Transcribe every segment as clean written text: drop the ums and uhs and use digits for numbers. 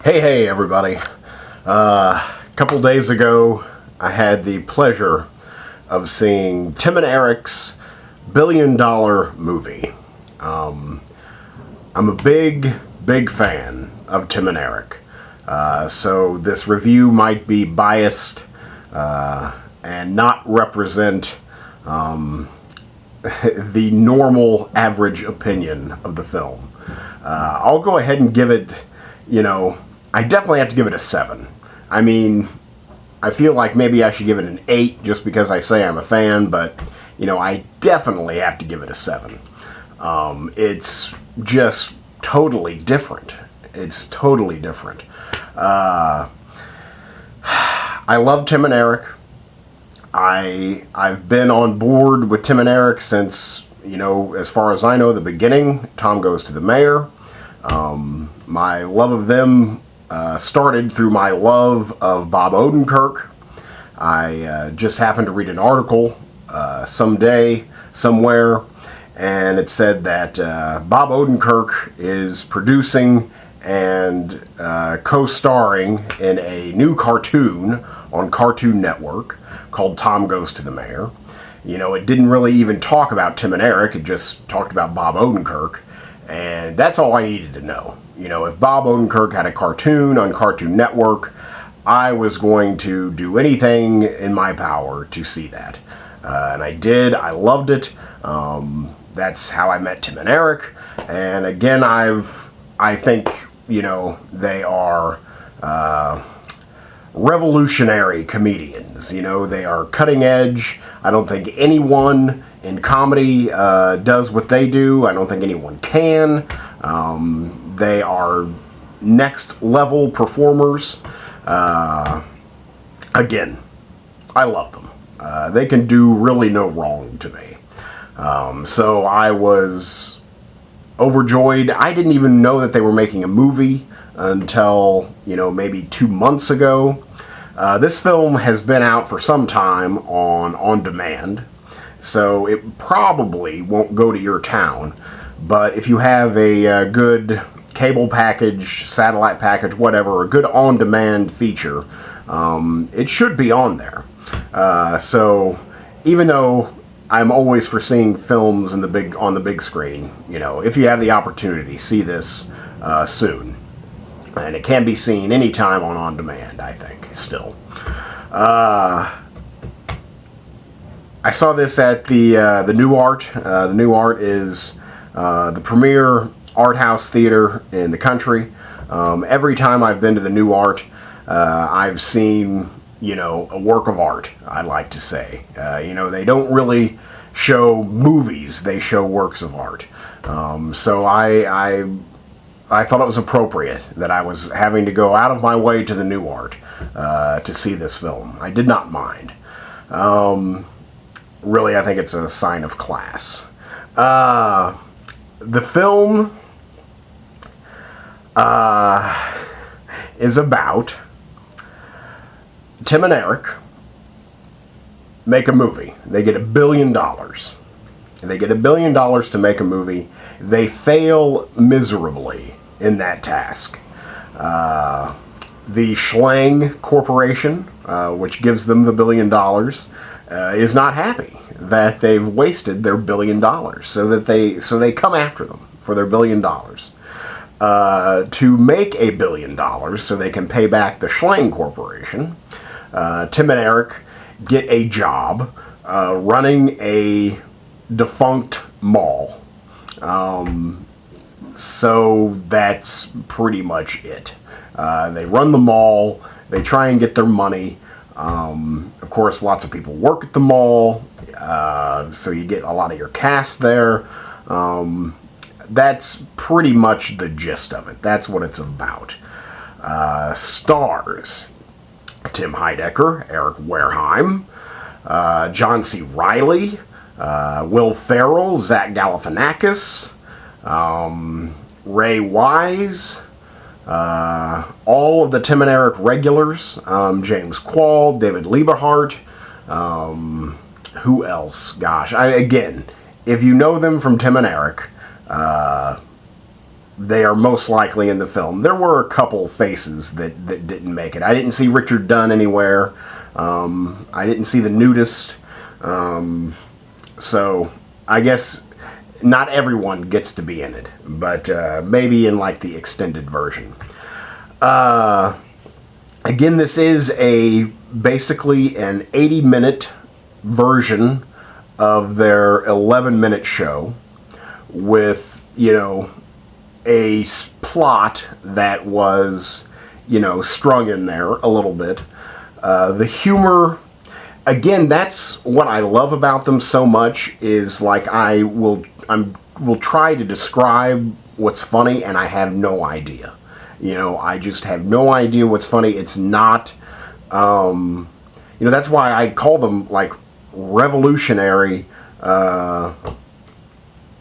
Hey everybody. A couple days ago I had the pleasure of seeing Tim and Eric's $1 billion movie. I'm a big fan of Tim and Eric. So this review might be biased and not represent the normal average opinion of the film. I'll go ahead and give it, I definitely have to give it a 7. I mean, I feel like maybe I should give it an 8 just because I say I'm a fan, but, I definitely have to give it a 7. It's just totally different. It's totally different. I love Tim and Eric. I've been on board with Tim and Eric since, as far as I know, the beginning. Tom Goes to the Mayor. My love of them started through my love of Bob Odenkirk. I just happened to read an article someday, somewhere, and it said that Bob Odenkirk is producing and co-starring in a new cartoon on Cartoon Network called Tom Goes to the Mayor. It didn't really even talk about Tim and Eric, it just talked about Bob Odenkirk, and that's all I needed to know. If Bob Odenkirk had a cartoon on Cartoon Network, I was going to do anything in my power to see that. And I did. I loved it. That's how I met Tim and Eric. And again, I think, they are revolutionary comedians. They are cutting edge. I don't think anyone in comedy does what they do. I don't think anyone can. They are next level performers. Again, I love them. They can do really no wrong to me. So I was overjoyed. I didn't even know that they were making a movie until, maybe 2 months ago. This film has been out for some time on demand, so it probably won't go to your town. But if you have a good cable package, satellite package, whatever, a good on-demand feature, it should be on there. So even though I'm always for seeing films on the big screen, if you have the opportunity, see this soon. And it can be seen anytime on demand, I think, still. I saw this at the New Art. The New Art is the premier art house theater in the country. Every time I've been to the New Art, I've seen, a work of art, I'd like to say. They don't really show movies, they show works of art. So I thought it was appropriate that I was having to go out of my way to the New Art to see this film. I did not mind. Really, I think it's a sign of class. The film is about Tim and Eric make a movie. They get $1 billion. They get $1 billion to make a movie. They fail miserably in that task. The Schlang Corporation, which gives them the $1 billion, is not happy that they've wasted their $1 billion. So they come after them for their $1 billion. To make $1 billion, so they can pay back the Schlang Corporation, Tim and Eric get a job running a defunct mall. So that's pretty much it. They run the mall, they try and get their money. Of course, lots of people work at the mall, so you get a lot of your cast there. That's pretty much the gist of it. That's what it's about. Stars: Tim Heidecker, Eric Wareheim, John C. Reilly, Will Ferrell, Zach Galifianakis, Ray Wise, all of the Tim and Eric regulars, James Quall, David Lieberhart, who else? Gosh, again, if you know them from Tim and Eric, they are most likely in the film. There were a couple faces that didn't make it. I didn't see Richard Dunn anywhere. I didn't see the nudist. So I guess not everyone gets to be in it, but maybe in like the extended version. Again, this is basically an 80-minute version of their 11-minute show with, a plot that was, strung in there a little bit. The humor, again, that's what I love about them so much, is like I will try to describe what's funny, and I have no idea. I just have no idea what's funny. It's not, that's why I call them like revolutionary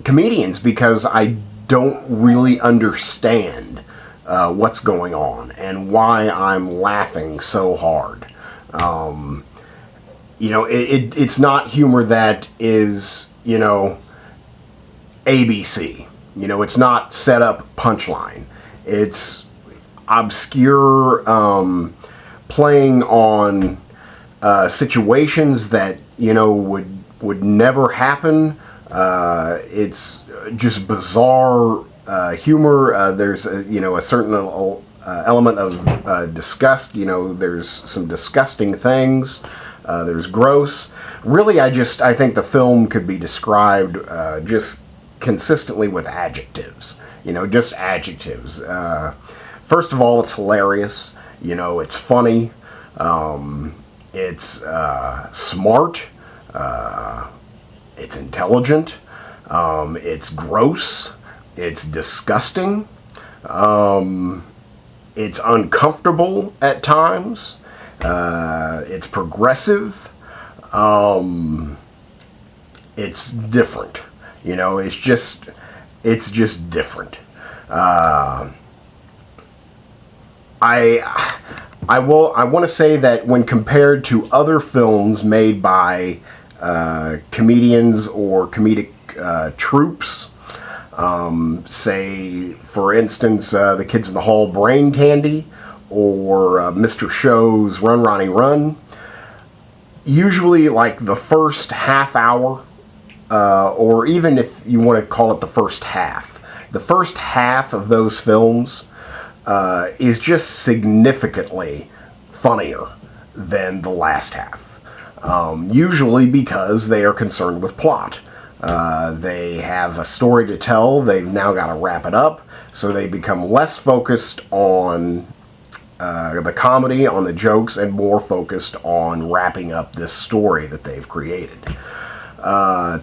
comedians, because I don't really understand what's going on and why I'm laughing so hard. It's not humor that is, ABC. It's not set up punchline. It's obscure, playing on situations that would never happen. It's just bizarre humor. There's a certain element of disgust. There's some disgusting things. There's gross. Really, I think the film could be described just consistently with adjectives. Just adjectives. First of all, it's hilarious. It's funny. It's smart. It's intelligent. It's gross. It's disgusting. It's uncomfortable at times. It's progressive. It's different. It's just different. I want to say that when compared to other films made by comedians or comedic troupes, say, for instance, The Kids in the Hall, Brain Candy, or Mr. Show's Run, Ronnie, Run, usually like the first half hour, or even if you want to call it the first half of those films is just significantly funnier than the last half. Usually because they are concerned with plot. They have a story to tell. They've now got to wrap it up. So they become less focused on the comedy, on the jokes, and more focused on wrapping up this story that they've created.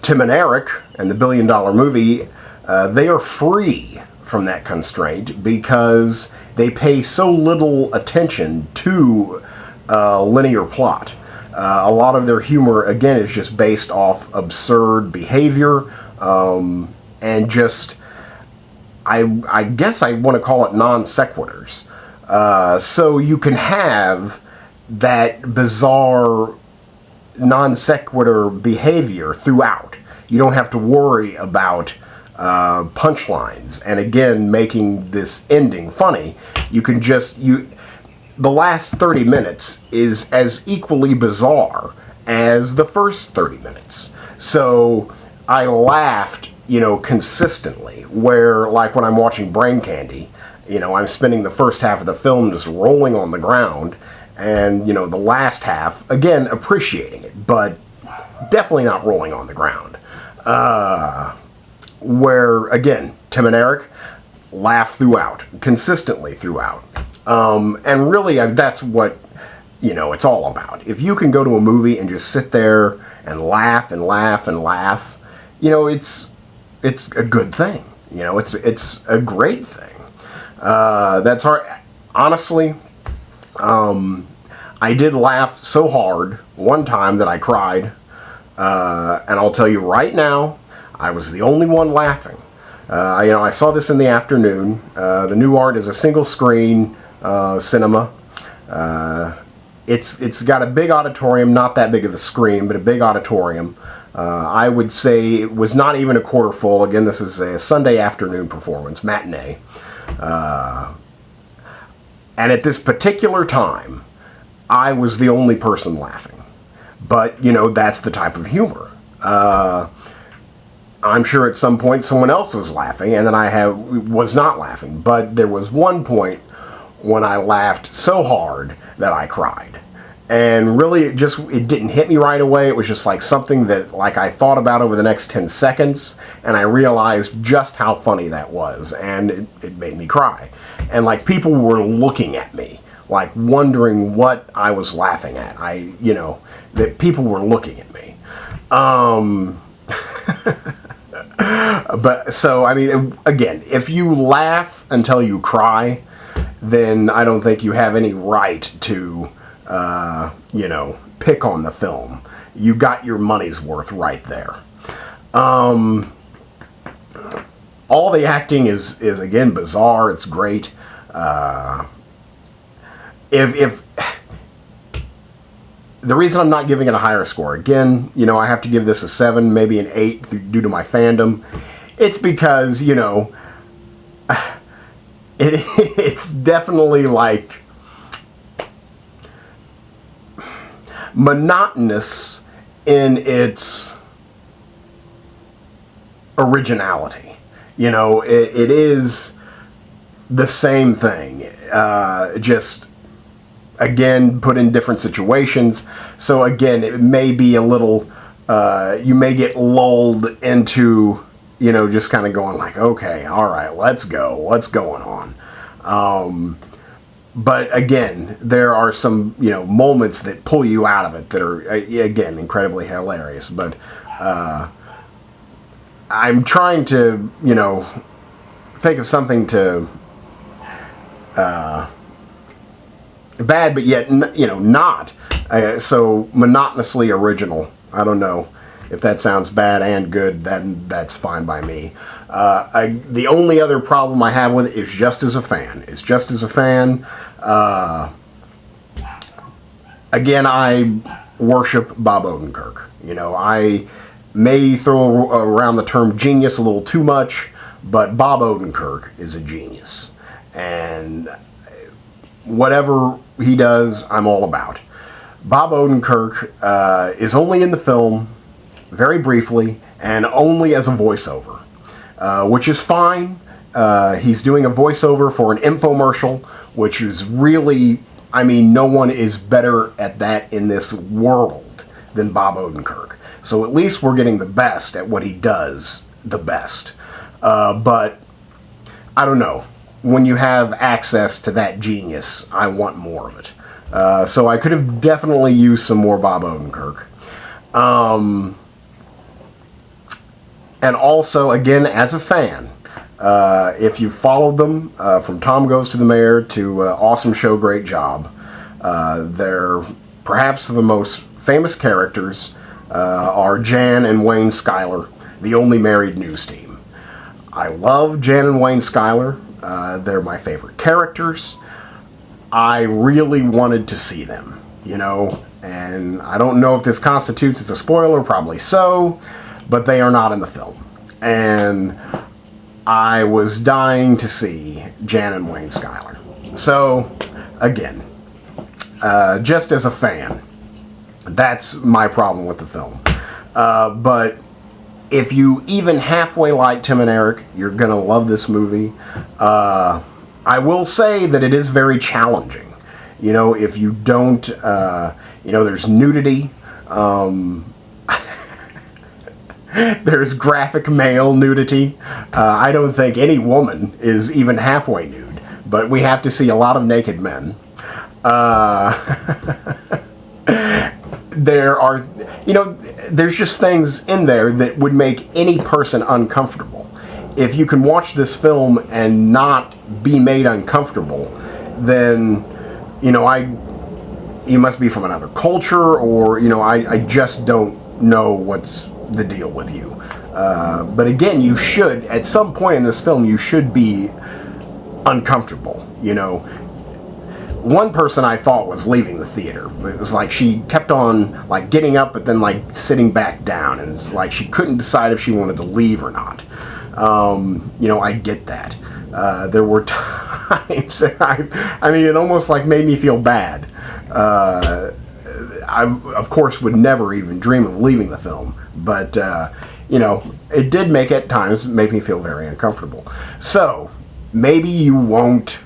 Tim and Eric and the $1 Billion Movie, they are free from that constraint because they pay so little attention to linear plot. A lot of their humor, again, is just based off absurd behavior, and just, I guess I want to call it non sequiturs. So you can have that bizarre non sequitur behavior throughout. You don't have to worry about punchlines, and again, making this ending funny. You can just, the last 30 minutes is as equally bizarre as the first 30 minutes. So I laughed, consistently, where, like, when I'm watching Brain Candy, I'm spending the first half of the film just rolling on the ground, and, the last half, again, appreciating it, but definitely not rolling on the ground. Where, again, Tim and Eric laugh throughout, consistently throughout. And really, that's what, it's all about. If you can go to a movie and just sit there and laugh and laugh and laugh, it's a good thing. It's a great thing. That's hard. Honestly, I did laugh so hard one time that I cried. And I'll tell you right now, I was the only one laughing. I saw this in the afternoon. The New Art is a single screen cinema. It's got a big auditorium, not that big of a screen, but a big auditorium. I would say it was not even a quarter full. Again, this is a Sunday afternoon performance, matinee. And at this particular time, I was the only person laughing. But, you know, that's the type of humor. I'm sure at some point someone else was laughing, and then was not laughing. But there was one point when I laughed so hard that I cried. And really, it didn't hit me right away. It was just like something that, like, I thought about over the next 10 seconds, and I realized just how funny that was, and it made me cry. And, like, people were looking at me, like, wondering what I was laughing at. That people were looking at me. But, so, I mean, again, if you laugh until you cry, then I don't think you have any right to, pick on the film. You got your money's worth right there. All the acting is again bizarre. It's great. If the reason I'm not giving it a higher score, again, I have to give this a 7, maybe an 8 due to my fandom. It's because, it's definitely like monotonous in its originality. It is the same thing, just again put in different situations. So again, it may be a little, you may get lulled into, just kind of going like, okay, all right, let's go, what's going on? But again, there are some, moments that pull you out of it that are, again, incredibly hilarious. But I'm trying to, think of something to, bad, but yet, not. So monotonously original. I don't know if that sounds bad and good. That's fine by me. The only other problem I have with it is just as a fan. Again, I worship Bob Odenkirk. I may throw around the term genius a little too much, but Bob Odenkirk is a genius. And whatever he does, I'm all about. Bob Odenkirk is only in the film very briefly and only as a voiceover, which is fine. He's doing a voiceover for an infomercial, which is really, no one is better at that in this world than Bob Odenkirk. So at least we're getting the best at what he does the best. But I don't know. When you have access to that genius, I want more of it. So I could have definitely used some more Bob Odenkirk. And also, again, as a fan, if you followed them from Tom Goes to the Mayor to Awesome Show, Great Job, they're perhaps the most famous characters are Jan and Wayne Schuyler, the only married news team. I love Jan and Wayne Schuyler. They're my favorite characters. I really wanted to see them, and I don't know if this constitutes as a spoiler, probably so, but they are not in the film. And I was dying to see Jan and Wayne Schuyler. So, again, just as a fan, that's my problem with the film. But if you even halfway like Tim and Eric, you're going to love this movie. I will say that it is very challenging. If you don't, there's nudity. There's graphic male nudity. I don't think any woman is even halfway nude, but we have to see a lot of naked men. There are, there's just things in there that would make any person uncomfortable. If you can watch this film and not be made uncomfortable, then, you must be from another culture, or, I just don't know what's the deal with you. But again, you should, at some point in this film, you should be uncomfortable, One person I thought was leaving the theater. It was like she kept on like getting up but then like sitting back down, and it's like she couldn't decide if she wanted to leave or not. I get that. There were times, I mean, it almost like made me feel bad. I, of course, would never even dream of leaving the film, but, you know, it did at times make me feel very uncomfortable. So, maybe you won't,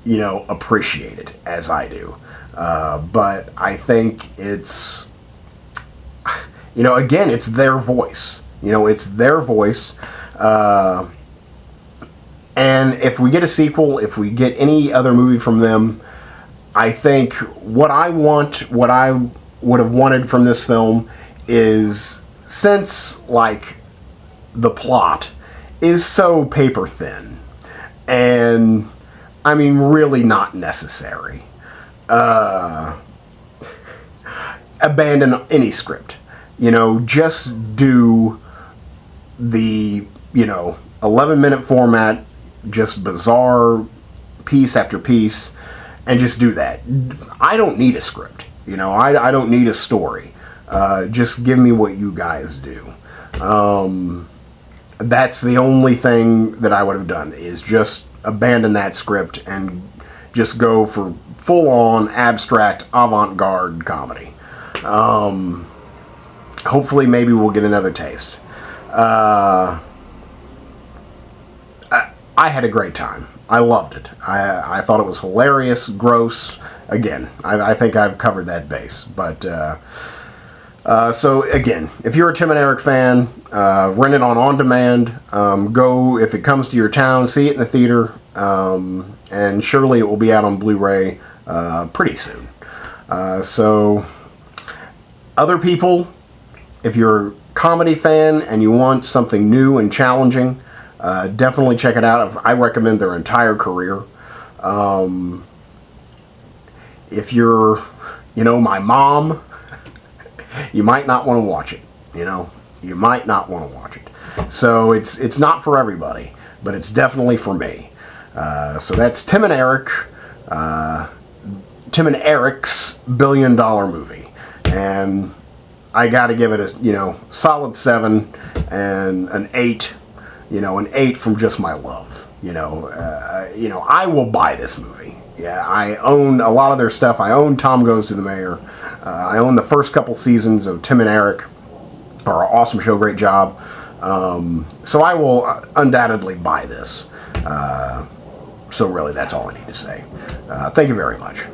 you know, appreciate it as I do. But I think it's, you know, again, it's their voice. You know, it's their voice. And if we get a sequel, if we get any other movie from them, I think what I would have wanted from this film is, since, like, the plot is so paper thin, and, I mean, really not necessary, abandon any script. You know, just do the, you know, 11-minute format, just bizarre piece after piece, and just do that. I don't need a script. You know, I don't need a story. Just give me what you guys do. That's the only thing that I would have done, is just abandon that script and just go for full-on abstract avant-garde comedy. Hopefully maybe we'll get another taste. I had a great time. I loved it. I thought it was hilarious, gross. Again, I think I've covered that base. But, so again, if you're a Tim and Eric fan, rent it on demand. Go, if it comes to your town, see it in the theater. And surely it will be out on Blu-ray pretty soon. So, other people, if you're a comedy fan and you want something new and challenging, definitely check it out. I recommend their entire career. If you're, you know, my mom, you might not want to watch it. You know, you might not want to watch it. So it's not for everybody, but it's definitely for me. So that's Tim and Eric, Tim and Eric's $1 billion movie, and I got to give it a, you know, solid 7 and an 8. You know, an 8 from just my love. You know, I will buy this movie. Yeah, I own a lot of their stuff. I own Tom Goes to the Mayor. I own the first couple seasons of Tim and Eric. Are an awesome show, great job. So I will undoubtedly buy this. So really, that's all I need to say. Thank you very much.